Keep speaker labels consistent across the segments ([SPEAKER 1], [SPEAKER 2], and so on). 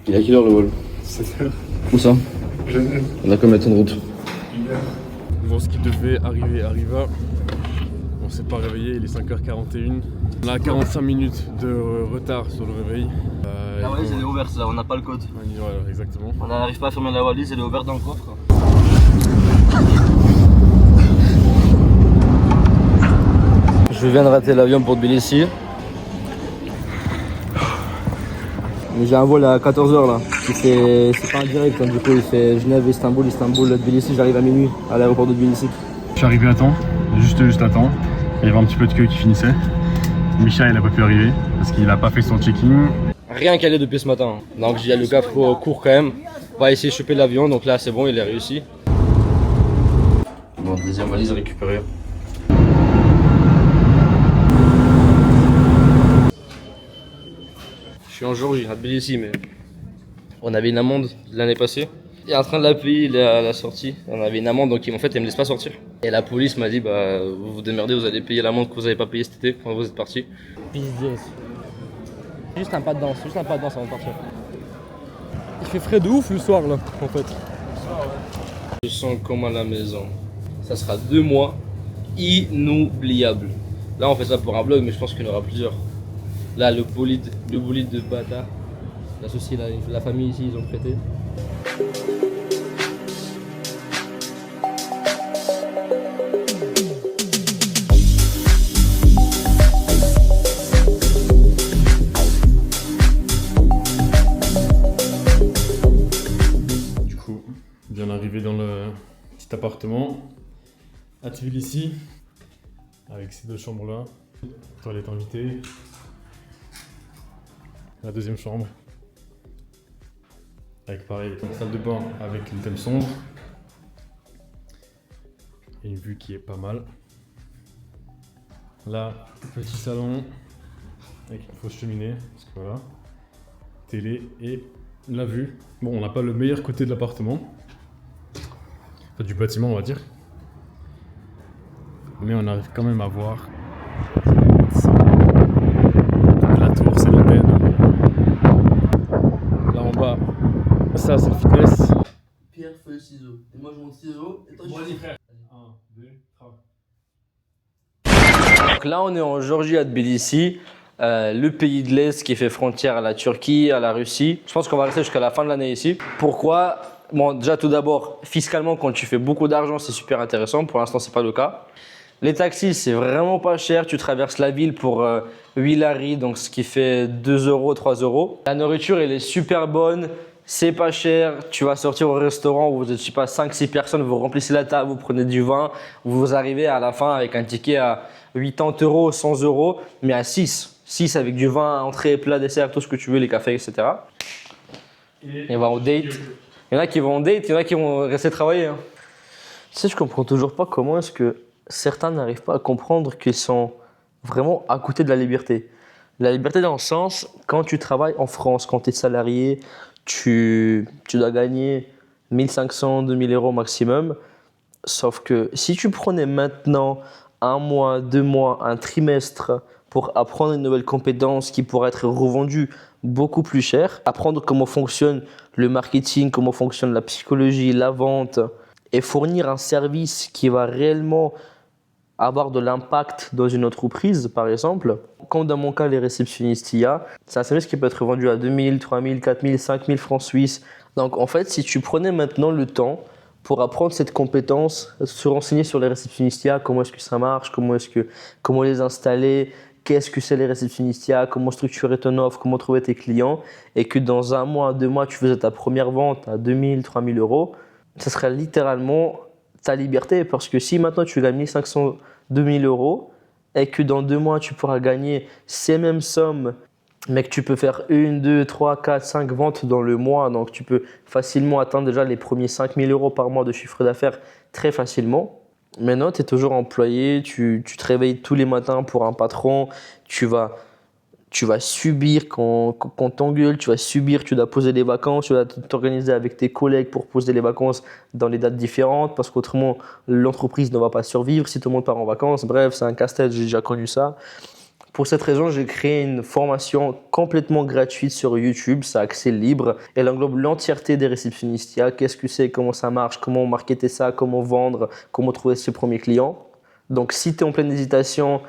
[SPEAKER 1] Il est à quelle heure le vol?
[SPEAKER 2] 7h.
[SPEAKER 1] Où ça?
[SPEAKER 2] Genève.
[SPEAKER 1] On a combien de temps de route?
[SPEAKER 3] Bon, ce qui devait arriver arriva. On s'est pas réveillé, il est 5h41. On a 45 minutes de retard sur le réveil.
[SPEAKER 4] La valise elle est ouverte là, on n'a pas le code.
[SPEAKER 3] Voilà, exactement.
[SPEAKER 4] On n'arrive pas à fermer la valise, elle est ouverte dans le coffre.
[SPEAKER 1] Je viens de rater l'avion pour Tbilissi. Mais j'ai un vol à 14h là. C'est pas un direct, hein. Du coup il fait Genève, Istanbul, Istanbul, Tbilissi. J'arrive à minuit à l'aéroport de Tbilissi.
[SPEAKER 3] Je suis arrivé à temps, juste à temps. Il y avait un petit peu de queue qui finissait. Micha il a pas pu arriver parce qu'il a pas fait son check-in.
[SPEAKER 1] Rien calé depuis ce matin. Donc j'ai le gars court quand même. On va essayer de choper l'avion, donc là c'est bon, il est réussi. Bon, deuxième valise récupérée. Je suis en Géorgie, à Tbilissi, mais on avait une amende l'année passée. Il est en train de la payer, il est à la sortie. On avait une amende, donc en fait, ils me laissent pas sortir. Et la police m'a dit, bah, vous vous démerdez, vous allez payer l'amende que vous avez pas payé cet été quand vous êtes parti.
[SPEAKER 5] Business. Juste un pas de danse, avant de partir. Il fait frais de ouf le soir là, en fait.
[SPEAKER 1] Je sens comme à la maison. Ça sera 2 mois inoubliables. Là, on fait ça pour un vlog, mais je pense qu'il y en aura plusieurs. Là, le bolide de Bata. L'associé, la famille ici, ils ont prêté.
[SPEAKER 3] Du coup, bien arrivé dans le petit appartement à Tbilissi avec ces 2 chambres là. Toilette invitée. La deuxième chambre. Avec pareil, une salle de bain avec le thème sombre. Et une vue qui est pas mal. Là, petit salon avec une fausse cheminée, parce que voilà. Télé et la vue. Bon, on n'a pas le meilleur côté de l'appartement. Enfin, du bâtiment, on va dire. Mais on arrive quand même à voir. La tour, c'est l'antenne. Là en bas, ça c'est le fitness.
[SPEAKER 1] Pierre, feuille, ciseaux. Et moi je monte ciseaux. Et toi je
[SPEAKER 3] frère. 1, 2, 3.
[SPEAKER 1] Donc là, on est en Géorgie à Tbilissi, le pays de l'Est qui fait frontière à la Turquie, à la Russie. Je pense qu'on va rester jusqu'à la fin de l'année ici. Pourquoi? Bon, déjà tout d'abord, fiscalement, quand tu fais beaucoup d'argent, c'est super intéressant. Pour l'instant, c'est pas le cas. Les taxis, c'est vraiment pas cher. Tu traverses la ville pour 8 lari, donc ce qui fait 2 euros, 3 euros. La nourriture, elle est super bonne. C'est pas cher, tu vas sortir au restaurant où vous êtes, je sais pas, 5-6 personnes, vous remplissez la table, vous prenez du vin, vous arrivez à la fin avec un ticket à 80 euros, 100 euros, mais à 6. 6 avec du vin, entrée, plat, dessert, tout ce que tu veux, les cafés, etc. Et on va au date. Il y en a qui vont en date, il y en a qui vont rester travailler. Hein. Tu sais, je comprends toujours pas comment est-ce que certains n'arrivent pas à comprendre qu'ils sont vraiment à côté de la liberté. La liberté dans le sens, quand tu travailles en France, quand tu es salarié, tu dois gagner 1500, 2000 euros maximum. Sauf que si tu prenais maintenant 1 mois, 2 mois, un trimestre pour apprendre une nouvelle compétence qui pourrait être revendue beaucoup plus cher, apprendre comment fonctionne le marketing, comment fonctionne la psychologie, la vente et fournir un service qui va réellement avoir de l'impact dans une entreprise, par exemple. Comme dans mon cas, les réceptionnistes IA, c'est un service qui peut être vendu à 2000, 3000, 4000, 5000 francs suisses. Donc en fait, si tu prenais maintenant le temps pour apprendre cette compétence, se renseigner sur les réceptionnistes IA, comment est-ce que ça marche, comment les installer, qu'est-ce que c'est les réceptionnistes IA, comment structurer ton offre, comment trouver tes clients, et que dans 1 mois, 2 mois, tu faisais ta première vente à 2000, 3000 euros, ça serait littéralement ta liberté. Parce que si maintenant tu gagnes 1500, 2000 euros, et que dans 2 mois, tu pourras gagner ces mêmes sommes, mais que tu peux faire 1, 2, 3, 4, 5 ventes dans le mois, donc tu peux facilement atteindre déjà les premiers 5000 euros par mois de chiffre d'affaires très facilement. Maintenant, tu es toujours employé, tu te réveilles tous les matins pour un patron, tu vas subir quand t'engueule, tu vas subir, tu dois poser les vacances, tu dois t'organiser avec tes collègues pour poser les vacances dans les dates différentes parce qu'autrement, l'entreprise ne va pas survivre si tout le monde part en vacances. Bref, c'est un casse-tête, j'ai déjà connu ça. Pour cette raison, j'ai créé une formation complètement gratuite sur YouTube, c'est accès libre. Elle englobe l'entièreté des réceptionnistes. Qu'est-ce que c'est, comment ça marche, comment marketer ça, comment vendre, comment trouver ses premiers clients. Donc si tu es en pleine hésitation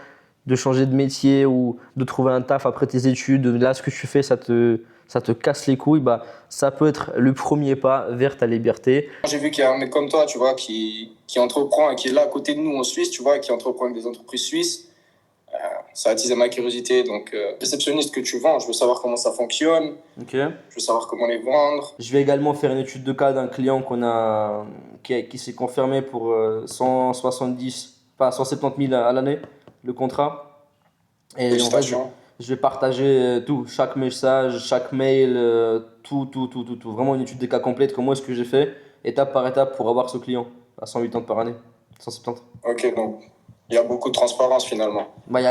[SPEAKER 1] de changer de métier ou de trouver un taf après tes études, là ce que tu fais ça te casse les couilles, bah, ça peut être le premier pas vers ta liberté.
[SPEAKER 2] J'ai vu qu'il y a un mec comme toi, tu vois, qui entreprend et qui est là à côté de nous en Suisse, tu vois, et qui entreprend avec des entreprises suisses. Ça a attisé ma curiosité. Donc, réceptionniste que tu vends, je veux savoir comment ça fonctionne.
[SPEAKER 1] Ok.
[SPEAKER 2] Je veux savoir comment les vendre.
[SPEAKER 1] Je vais également faire une étude de cas d'un client qui s'est confirmé pour 170 000 à l'année, le contrat. Et en fait,
[SPEAKER 2] Félicitations.
[SPEAKER 1] je vais partager tout, chaque message, chaque mail, tout. Vraiment une étude de cas complète, comment est-ce que j'ai fait, étape par étape pour avoir ce client à 180 par année. 170.
[SPEAKER 2] Ok, donc il y a beaucoup de transparence finalement.
[SPEAKER 1] Bah,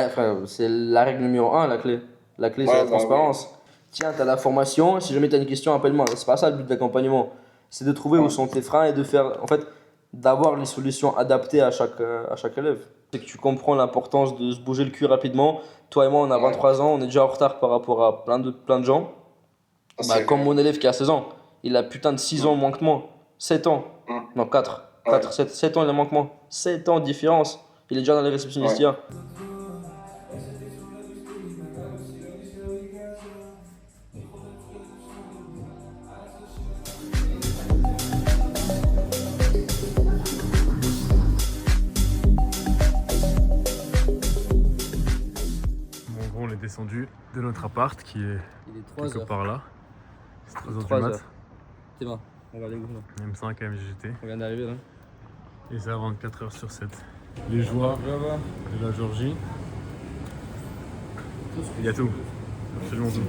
[SPEAKER 1] c'est la règle numéro 1, la clé. La clé, c'est
[SPEAKER 2] Ouais,
[SPEAKER 1] la
[SPEAKER 2] bah
[SPEAKER 1] transparence. Tiens, tu as la formation, si jamais tu as une question, appelle-moi. C'est pas ça le but de l'accompagnement. C'est de trouver où sont tes freins et de faire, en fait, d'avoir les solutions adaptées à chaque élève. C'est que tu comprends l'importance de se bouger le cul rapidement. Toi et moi, on a 23 ans, on est déjà en retard par rapport à plein de gens. Bah, comme mon élève qui a 16 ans, il a putain de 6 ans moins que moi. 7 ans. Non, 4. 7 ans, il a moins que moi. 7 ans de différence. Il est déjà dans les réceptionnistes.
[SPEAKER 2] Ouais.
[SPEAKER 3] Bon, en gros, on est descendu de notre appart qui est
[SPEAKER 1] Il est 3
[SPEAKER 3] quelque
[SPEAKER 1] heures.
[SPEAKER 3] part là. C'est 3 heures du
[SPEAKER 1] 3
[SPEAKER 3] mat.
[SPEAKER 1] heures. C'est bon, on va aller où là?
[SPEAKER 3] M5 MGT.
[SPEAKER 1] On vient d'arriver là.
[SPEAKER 3] Et ça 24 heures sur 7. Les joies de la Géorgie. Il y a tout. Absolument tout.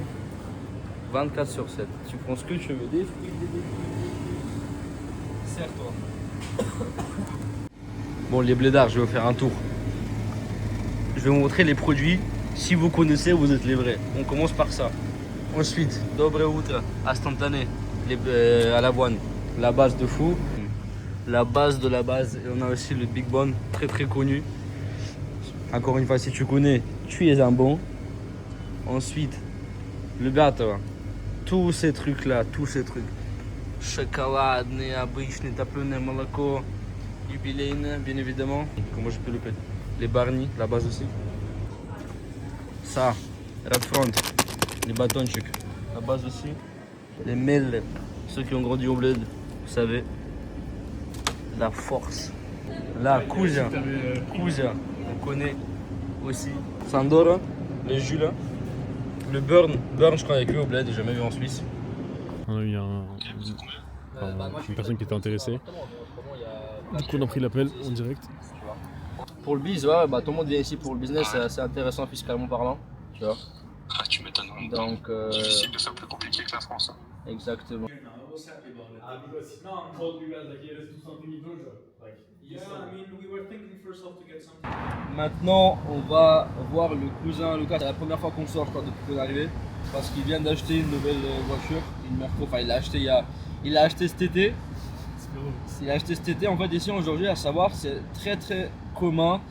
[SPEAKER 1] 24 sur 7. Tu prends ce que tu veux, des fruits, des Serre-toi. Bon, les blédards, je vais vous faire un tour. Je vais vous montrer les produits. Si vous connaissez, vous êtes les vrais. On commence par ça. Ensuite, Dobre Utra, instantané, à l'avoine. La base de fou. La base de la base. Et on a aussi le Big Bone, très très connu. Encore une fois, si tu connais, tu es un bon. Ensuite, le beatoa. Tous ces trucs là, tous ces trucs. Шоколадные, обычные, топленое молоко, юбилейное, bien évidemment. Comment je peux le péter? Les Barney, la base aussi. Ça, Red Front, les bâtonchiks, la base aussi. Les Mel, ceux qui ont grandi au bled, vous savez. La force. La Kuja, on connaît aussi. Sandora, les jus là. Le Burn, je crois qu'il y a que au bled, j'ai jamais vu en Suisse.
[SPEAKER 3] On a eu une personne qui était intéressée. Du coup, on a pris l'appel en direct.
[SPEAKER 1] Pour le biz, ouais, bah, tout le monde vient ici pour le business, c'est assez intéressant fiscalement parlant. Tu vois.
[SPEAKER 2] Ah, tu m'étonnes.
[SPEAKER 1] Donc,
[SPEAKER 2] Difficile de faire plus compliqué que la France.
[SPEAKER 1] exactement. Maintenant, on va voir le cousin Lucas. C'est la première fois qu'on sort, je crois, depuis qu'on est arrivé. Parce qu'il vient d'acheter une nouvelle voiture, une Merco. Enfin, il l'a acheté cet été. Il a acheté cet été. En fait, ici en Géorgie, à savoir, c'est très très commun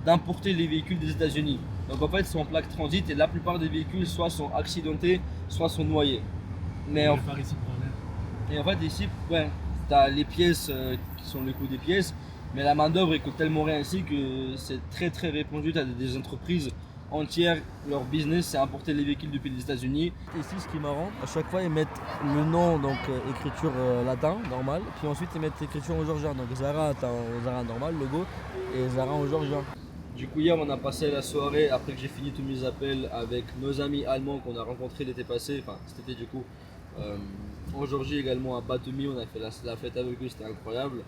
[SPEAKER 1] d'importer les véhicules des États-Unis. Donc en fait, ils sont en plaque transit et la plupart des véhicules soit sont accidentés, soit sont noyés. Mais en fait, ici, ouais, tu as les pièces qui sont le coût des pièces, mais la main-d'œuvre est tellement rien ici que c'est très très répandu. Tu as des entreprises entières, leur business c'est importer les véhicules depuis les États-Unis. Ici, ce qui est marrant, à chaque fois ils mettent le nom, donc écriture latin, normal, puis ensuite ils mettent l'écriture en georgien. Donc Zara, tu as un Zara normal, logo, et Zara en georgien. Du coup, hier on a passé la soirée après que j'ai fini tous mes appels avec nos amis allemands qu'on a rencontrés l'été passé, enfin cet été du coup. En Géorgie également à Batumi, on a fait la fête avec eux, c'était incroyable.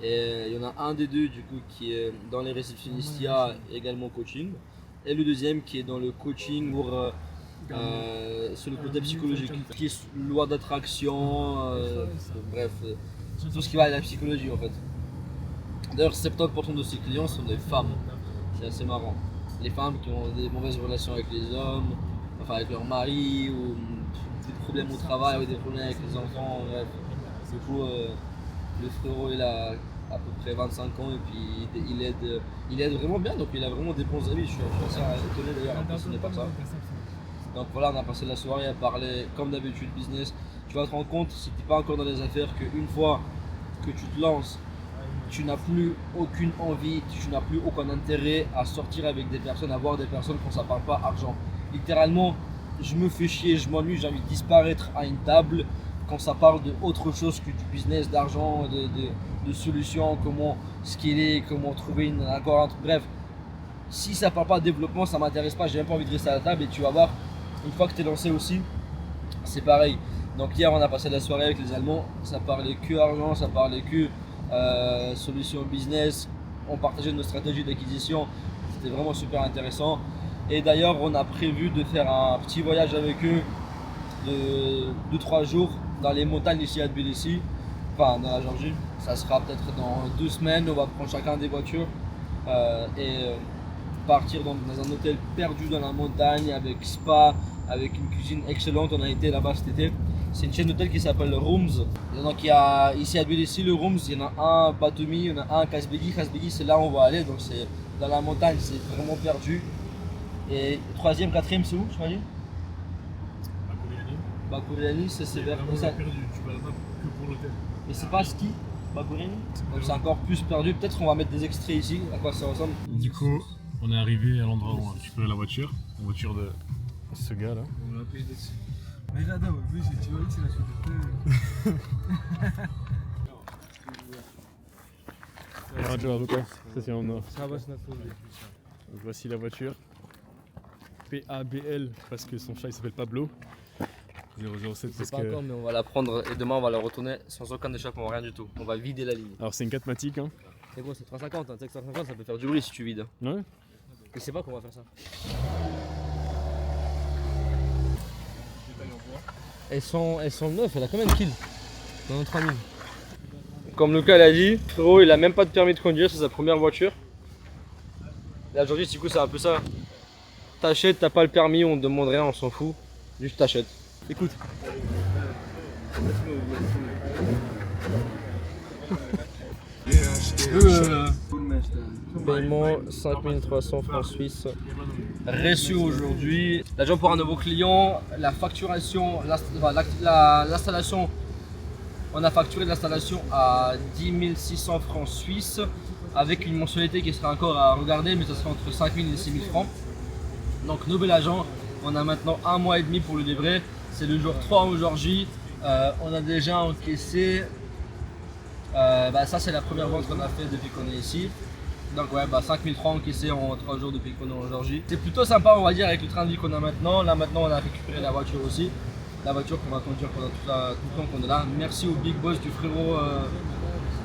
[SPEAKER 1] Et il y en a un des deux du coup qui est dans les réceptionnistes également coaching. Et le deuxième qui est dans le coaching pour sur le côté psychologique, qui est loi d'attraction, bref, tout ce qui va à la psychologie en fait. D'ailleurs 70% de ses clients sont des femmes, c'est assez marrant. Les femmes qui ont des mauvaises relations avec les hommes, enfin avec leur mari, ou des problèmes au travail, ou des problèmes avec les enfants, bref. Du coup, le frérot est là à peu près 25 ans et puis il aide vraiment bien, donc il a vraiment des bons amis. Je suis assez étonné d'ailleurs, impressionné par ça. Donc voilà, on a passé la soirée à parler comme d'habitude business. Tu vas te rendre compte, si tu n'es pas encore dans les affaires, qu'une fois que tu te lances, tu n'as plus aucune envie, tu n'as plus aucun intérêt à sortir avec des personnes, à voir des personnes quand ça ne parle pas argent. Littéralement, je me fais chier, je m'ennuie, j'ai envie de disparaître à une table quand ça parle de autre chose que du business, d'argent, de solutions, comment scaler, comment trouver un accord. Bref, si ça ne parle pas de développement, ça ne m'intéresse pas, j'ai même pas envie de rester à la table et tu vas voir, une fois que tu es lancé aussi, c'est pareil. Donc hier on a passé la soirée avec les Allemands, ça parlait que argent, ça parlait que solutions business, on partageait nos stratégies d'acquisition, c'était vraiment super intéressant. Et d'ailleurs on a prévu de faire un petit voyage avec eux de 2-3 jours dans les montagnes ici à Tbilissi, enfin dans la Géorgie. Ça sera peut-être dans 2 semaines, on va prendre chacun des voitures et partir dans un hôtel perdu dans la montagne avec spa, avec une cuisine excellente. On a été là-bas cet été. C'est une chaîne d'hôtel qui s'appelle Rooms. Donc il y a ici à Tbilissi le Rooms, il y en a un à Batumi, il y en a un à Kazbegi. Kazbegi c'est là où on va aller, donc c'est dans la montagne, c'est vraiment perdu. Et 3e, 4e c'est où je m'as dit Bakuriani, c'est vers ça.
[SPEAKER 3] Perdu, tu vas là-bas que pour l'hôtel.
[SPEAKER 1] Et c'est pas ski Bakuriani. Donc c'est encore plus perdu. Peut-être qu'on va mettre des extraits ici, à quoi ça ressemble.
[SPEAKER 3] Du coup, on est arrivé à l'endroit où on a récupéré la voiture de ce gars là.
[SPEAKER 6] On l'a payé dessus. Mais j'adore, oui, tu vois, c'est la suite
[SPEAKER 5] Ça va, c'est notre faute.
[SPEAKER 3] Donc voici la voiture. PABL parce que son chat il s'appelle Pablo. 007 parce
[SPEAKER 1] Pas
[SPEAKER 3] que.
[SPEAKER 1] encore, mais on va la prendre et demain on va la retourner sans aucun échappement, rien du tout. On va vider la ligne.
[SPEAKER 3] Alors c'est une 4matic hein.
[SPEAKER 1] C'est gros, c'est 350, hein. Tu sais que 350 ça peut faire du bruit si tu vides.
[SPEAKER 3] Ouais.
[SPEAKER 1] Je sais pas comment on va faire ça. Elles sont neuves, elle a combien de kills dans nos 3000. Comme Lucas l'a dit, frérot il a même pas de permis de conduire, c'est sa première voiture. Là aujourd'hui du coup c'est un peu ça. T'achètes, t'as pas le permis, on te demande rien, on s'en fout. Juste t'achètes. Écoute. Paiement 5300 francs suisses. Reçu aujourd'hui. L'argent pour un nouveau client, la facturation, l'installation. On a facturé l'installation à 10 600 francs suisses avec une mensualité qui sera encore à regarder, mais ça sera entre 5 000 et 6 000 francs. Donc nouvel agent, on a maintenant 1 mois et demi pour le livrer. C'est le jour 3 aujourd'hui. On a déjà encaissé. Ça c'est la première vente qu'on a fait depuis qu'on est ici. Donc ouais, 5 000 francs encaissés en 3 jours depuis qu'on est aujourd'hui. C'est plutôt sympa on va dire avec le train de vie qu'on a maintenant. Là maintenant on a récupéré la voiture aussi. La voiture qu'on va conduire pendant tout le temps qu'on est là. Merci au big boss du frérot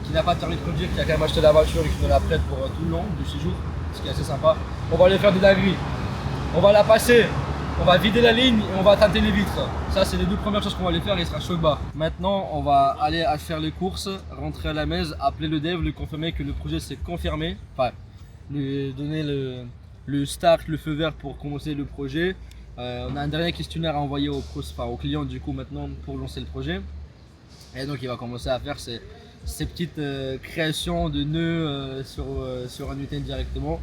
[SPEAKER 1] qui n'a pas de permis de conduire, qui a quand même acheté la voiture et qui nous la prête pour tout le long du séjour. Ce qui est assez sympa. On va aller faire des dingueries. On va la passer. On va vider la ligne et on va teinter les vitres. Ça c'est les 2 premières choses qu'on va aller faire et il sera chaud bas. Maintenant on va aller à faire les courses, rentrer à la maison, appeler le dev, lui confirmer que le projet s'est confirmé. Enfin, lui donner le start, le feu vert pour commencer le projet. On a un dernier questionnaire à envoyer au client du coup maintenant pour lancer le projet. Et donc il va commencer à faire ces petites créations de nœuds sur un UTN directement.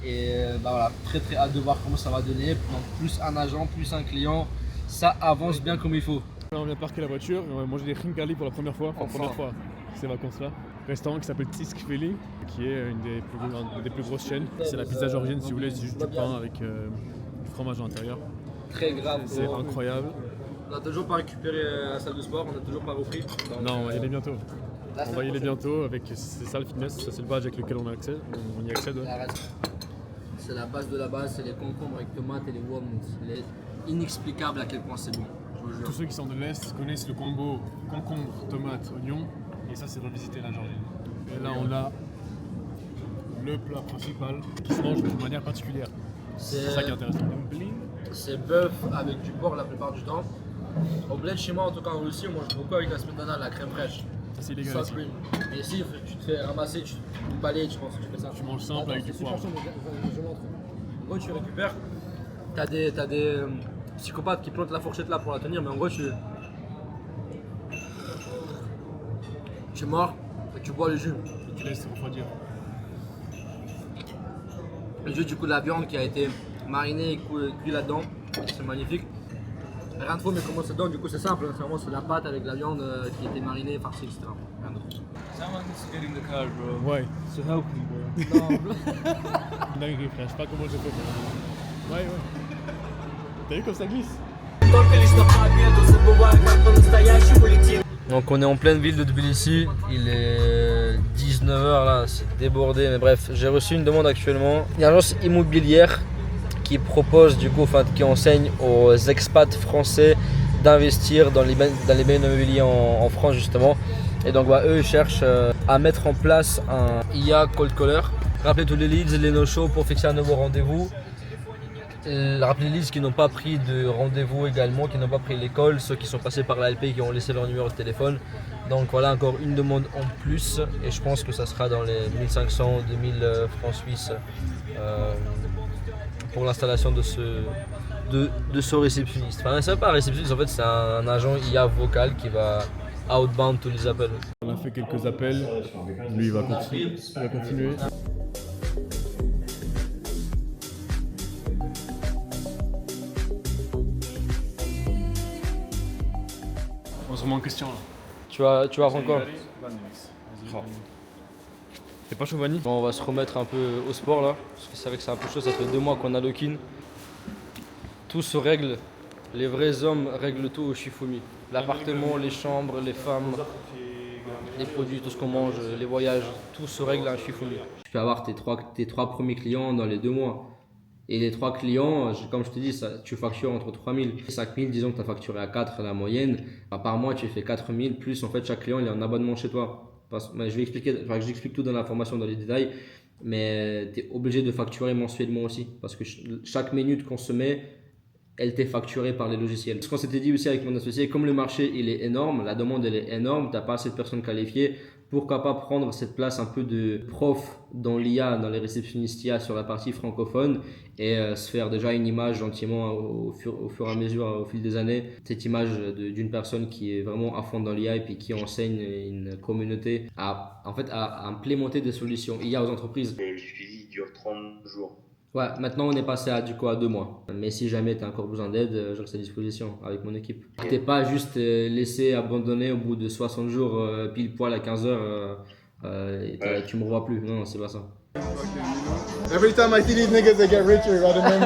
[SPEAKER 1] Et voilà, très hâte de voir comment ça va donner. Donc, plus un agent, plus un client, ça avance bien comme il faut.
[SPEAKER 3] Là, on vient de parquer la voiture et on va manger des khinkali pour la première fois. Enfin, première fois ces vacances-là. Restaurant qui s'appelle Tiskveli, qui est une des plus grosses chaînes. C'est la pizza géorgienne si vous voulez, c'est juste du pain avec du fromage à l'intérieur.
[SPEAKER 1] Très grave.
[SPEAKER 3] C'est incroyable.
[SPEAKER 1] On n'a toujours pas récupéré la salle de sport, on n'a toujours pas repris. Donc,
[SPEAKER 3] Non, on va y aller bientôt. On va y aller bientôt avec ces salles fitness, ça c'est le badge avec lequel on y accède.
[SPEAKER 1] C'est la base de la base, c'est les concombres avec tomates et les walnuts. C'est inexplicable à quel point c'est bon.
[SPEAKER 3] Tous ceux qui sont de l'Est connaissent le combo concombre, tomate, oignon. Et ça c'est revisiter la Géorgie. Et là on a le plat principal qui se mange de manière particulière. C'est ça qui est intéressant.
[SPEAKER 1] C'est bœuf avec du porc la plupart du temps. Au bled chez moi en tout cas en Russie, on mange beaucoup avec la smetana, la crème fraîche.
[SPEAKER 3] Ça c'est illégal ici.
[SPEAKER 1] Et ici tu te fais ramasser, tu balayer, je pense que tu fais ça.
[SPEAKER 3] Tu manges simple avec du poivre.
[SPEAKER 1] En gros tu récupères, t'as des psychopathes qui plantent la fourchette là pour la tenir, mais en gros tu mords et tu bois le jus.
[SPEAKER 3] Tu laisses refroidir.
[SPEAKER 1] Juste du coup de la viande qui a été marinée et cuite là-dedans, c'est magnifique. Rien de faux mais comment c'est dedans, du coup c'est simple, c'est vraiment la pâte avec la viande qui a été marinée, farcie, etc. Rien d'autre.
[SPEAKER 6] Someone needs to get in the car, bro.
[SPEAKER 3] Ouais.
[SPEAKER 6] So help me, bro.
[SPEAKER 3] Dinguerie frère, je sais pas comment j'ai fait. Ouais. T'as vu comme ça glisse?
[SPEAKER 1] Donc on est en pleine ville de Tbilissi, il est 19h là, c'est débordé, mais bref, j'ai reçu une demande actuellement. Il y a une agence immobilière qui propose du coup, enfin qui enseigne aux expats français d'investir dans les biens immobiliers en France justement. Et donc eux ils cherchent à mettre en place un IA cold caller. Rappelez tous les leads, les no-shows pour fixer un nouveau rendez-vous. Rappelez les leads qui n'ont pas pris de rendez-vous également, qui n'ont pas pris l'école, ceux qui sont passés par la LP qui ont laissé leur numéro de téléphone. Donc voilà encore une demande en plus et je pense que ça sera dans les 1500, 2000 francs suisses pour l'installation de ce réceptionniste. Enfin c'est pas un réceptionniste, en fait c'est un agent IA vocal qui va outbound tous les appels.
[SPEAKER 3] On a fait quelques appels, lui il va continuer. On se remet en question là.
[SPEAKER 1] Tu vas prendre quoi?
[SPEAKER 3] T'es pas chaud Vanny?
[SPEAKER 1] Bon, on va se remettre un peu au sport là, parce que c'est vrai que c'est un peu chaud, ça fait 2 mois qu'on a Lokin. Tout se règle, les vrais hommes règlent tout au Shifumi. L'appartement, les chambres, les femmes, les produits, tout ce qu'on mange, les voyages, tout se règle à un Shifumi. Tu peux avoir tes trois premiers clients dans les 2 mois. Et les 3 clients, comme je te dis, tu factures entre 3000 et 5000, disons que tu as facturé à 4 la moyenne. Par mois, tu fais 4000, plus en fait chaque client il a un abonnement chez toi. Mais j'explique tout dans la formation, dans les détails, mais tu es obligé de facturer mensuellement aussi. Parce que chaque minute qu'on se met, elle t'est facturée par les logiciels. Ce qu'on s'était dit aussi avec mon associé, comme le marché il est énorme, la demande elle est énorme, tu n'as pas assez de personnes qualifiées, pourquoi pas prendre cette place un peu de prof dans l'IA, dans les réceptionnistes IA sur la partie francophone et se faire déjà une image gentiment au fur et à mesure, au fil des années, cette image d'une personne qui est vraiment à fond dans l'IA et puis qui enseigne une communauté à implémenter des solutions IA aux entreprises.
[SPEAKER 7] Et le suivi dure 30 jours.
[SPEAKER 1] Ouais, maintenant on est passé à 2 mois. Mais si jamais tu as encore besoin d'aide, je reste à disposition avec mon équipe. T'es pas juste laissé abandonné au bout de 60 jours, pile poil à 15h, tu me revois plus. Non, c'est pas ça.
[SPEAKER 8] Every time I see these niggas, they get richer, rather than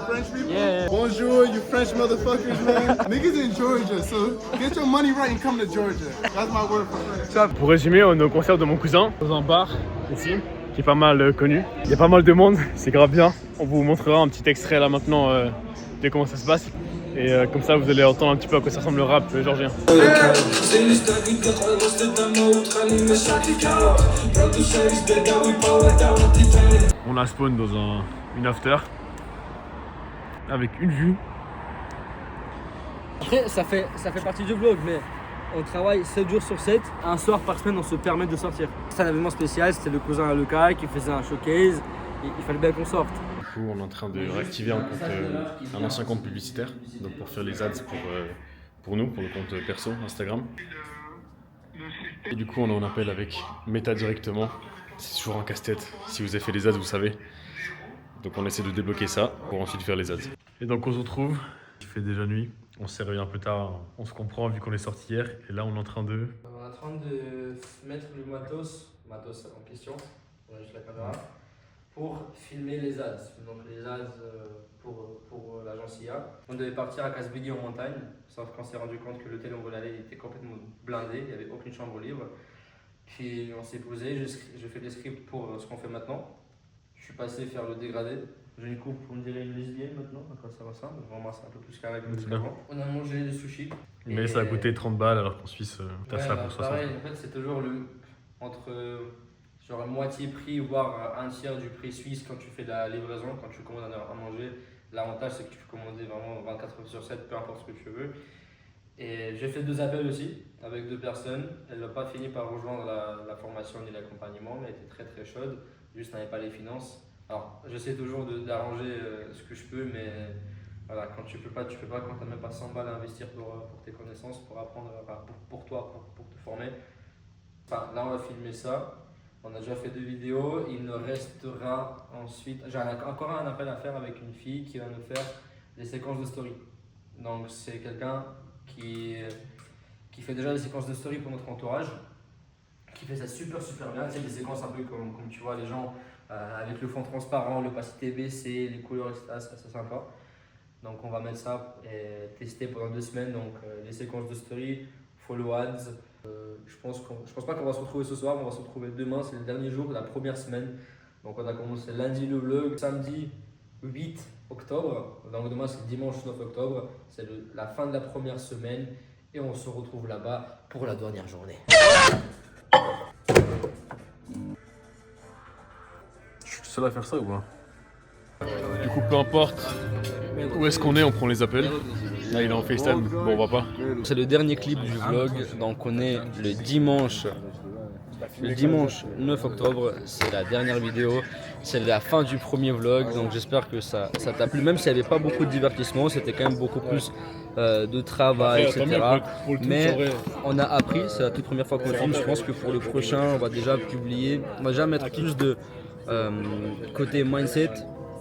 [SPEAKER 8] French people. Yeah. Bonjour, you French motherfuckers, man. Niggas in Georgia, so get your money right and come to Georgia. That's my word for French.
[SPEAKER 3] Pour résumer, on est au concert de mon cousin, dans un bar ici, qui est pas mal connu. Il y a pas mal de monde, c'est grave bien. On vous montrera un petit extrait là maintenant de comment ça se passe. Et comme ça, vous allez entendre un petit peu à quoi ça ressemble le rap georgien. On a spawn dans une after avec une vue.
[SPEAKER 1] Après, ça fait partie du vlog, mais on travaille 7 jours sur 7. Un soir par semaine, on se permet de sortir. C'est un événement spécial, c'était le cousin à Lucas qui faisait un showcase. Il fallait bien qu'on sorte.
[SPEAKER 3] Du coup, on est en train de réactiver un ancien compte publicitaire, donc pour faire les ads pour nous, pour le compte perso Instagram. Et du coup, on est en appel avec Meta directement. C'est toujours un casse-tête. Si vous avez fait les ads, vous savez. Donc on essaie de débloquer ça pour ensuite faire les ads. Et donc on se retrouve. Il fait déjà nuit. On s'est réveillé un peu tard. On se comprend vu qu'on est sorti hier. Et là, on est en train de...
[SPEAKER 1] On est en train de mettre le matos en question. On a juste la caméra. Pour filmer les ads. Donc les ads pour l'agence IA. On devait partir à Casbegui en montagne, sauf qu'on s'est rendu compte que l'hôtel où on voulait aller était complètement blindé, il n'y avait aucune chambre libre. Puis on s'est posé, je fais des scripts pour ce qu'on fait maintenant. Je suis passé faire le dégradé. J'ai une coupe, on dirait une lesbienne maintenant, à quoi ça ressemble. Vraiment c'est un peu plus carré que le avant. On a mangé des sushis.
[SPEAKER 3] Mais ça a coûté 30 balles alors qu'en Suisse, t'as ça pour 60.
[SPEAKER 1] Pareil, en fait c'est toujours entre genre moitié prix, voire un tiers du prix suisse quand tu fais la livraison, quand tu commandes à manger. L'avantage c'est que tu peux commander vraiment 24 heures sur 7, peu importe ce que tu veux. Et j'ai fait 2 appels aussi avec 2 personnes. Elle n'a pas fini par rejoindre la formation ni l'accompagnement, mais elle était très très chaude, juste n'avait pas les finances. Alors j'essaie toujours d'arranger ce que je peux, mais voilà, quand tu peux pas, quand tu n'as même pas 100 balles à investir pour tes connaissances, pour apprendre, pour toi, pour te former. Enfin, là on va filmer ça. On a déjà fait 2 vidéos, il nous restera ensuite. J'ai encore un appel à faire avec une fille qui va nous faire des séquences de story. Donc c'est quelqu'un qui fait déjà des séquences de story pour notre entourage, qui fait ça super bien. C'est des séquences un peu comme tu vois les gens avec le fond transparent, l'opacité baissée, les couleurs, etc. C'est sympa. Donc on va mettre ça et tester pendant 2 semaines. Donc les séquences de story, follow ads. Je pense pas qu'on va se retrouver ce soir, on va se retrouver demain, c'est le dernier jour de la première semaine. Donc on a commencé lundi le vlog, samedi 8 octobre, donc demain c'est dimanche 9 octobre, c'est la fin de la première semaine et on se retrouve là-bas pour la dernière journée.
[SPEAKER 3] Je suis seul à faire ça ou pas? Du coup, peu importe où est-ce qu'on est, on prend les appels. Là, il est en FaceTime, bon, on va pas.
[SPEAKER 1] C'est le dernier clip du vlog, donc on est le dimanche 9 octobre, c'est la dernière vidéo, c'est la fin du premier vlog, donc j'espère que ça t'a plu, même s'il n'y avait pas beaucoup de divertissement, c'était quand même beaucoup plus de travail, etc. Mais on a appris, c'est la toute première fois qu'on filme, je pense que pour le prochain, on va déjà publier, on va déjà mettre plus de côté mindset,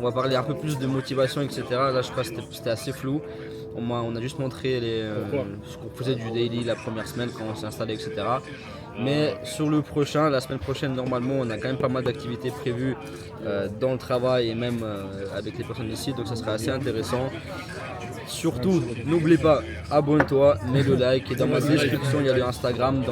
[SPEAKER 1] on va parler un peu plus de motivation, etc. Là, je crois que c'était assez flou. On a juste montré ce qu'on faisait du daily la première semaine quand on s'est installé, etc. Mais sur le prochain, la semaine prochaine, normalement, on a quand même pas mal d'activités prévues dans le travail et même avec les personnes ici, donc ça sera assez intéressant. Surtout, n'oublie pas, abonne-toi, mets le like et dans ma description, il y a le Instagram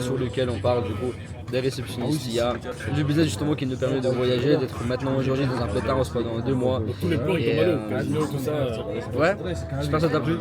[SPEAKER 1] sur lequel on parle du coup des réceptionnistes. Il y a le business justement qui nous permet de voyager, d'être maintenant aujourd'hui dans un pétard pendant 2 mois.
[SPEAKER 3] Tous les plans, ils tombent à l'eau, tout ça.
[SPEAKER 1] Ouais, j'espère que ça t'a plu.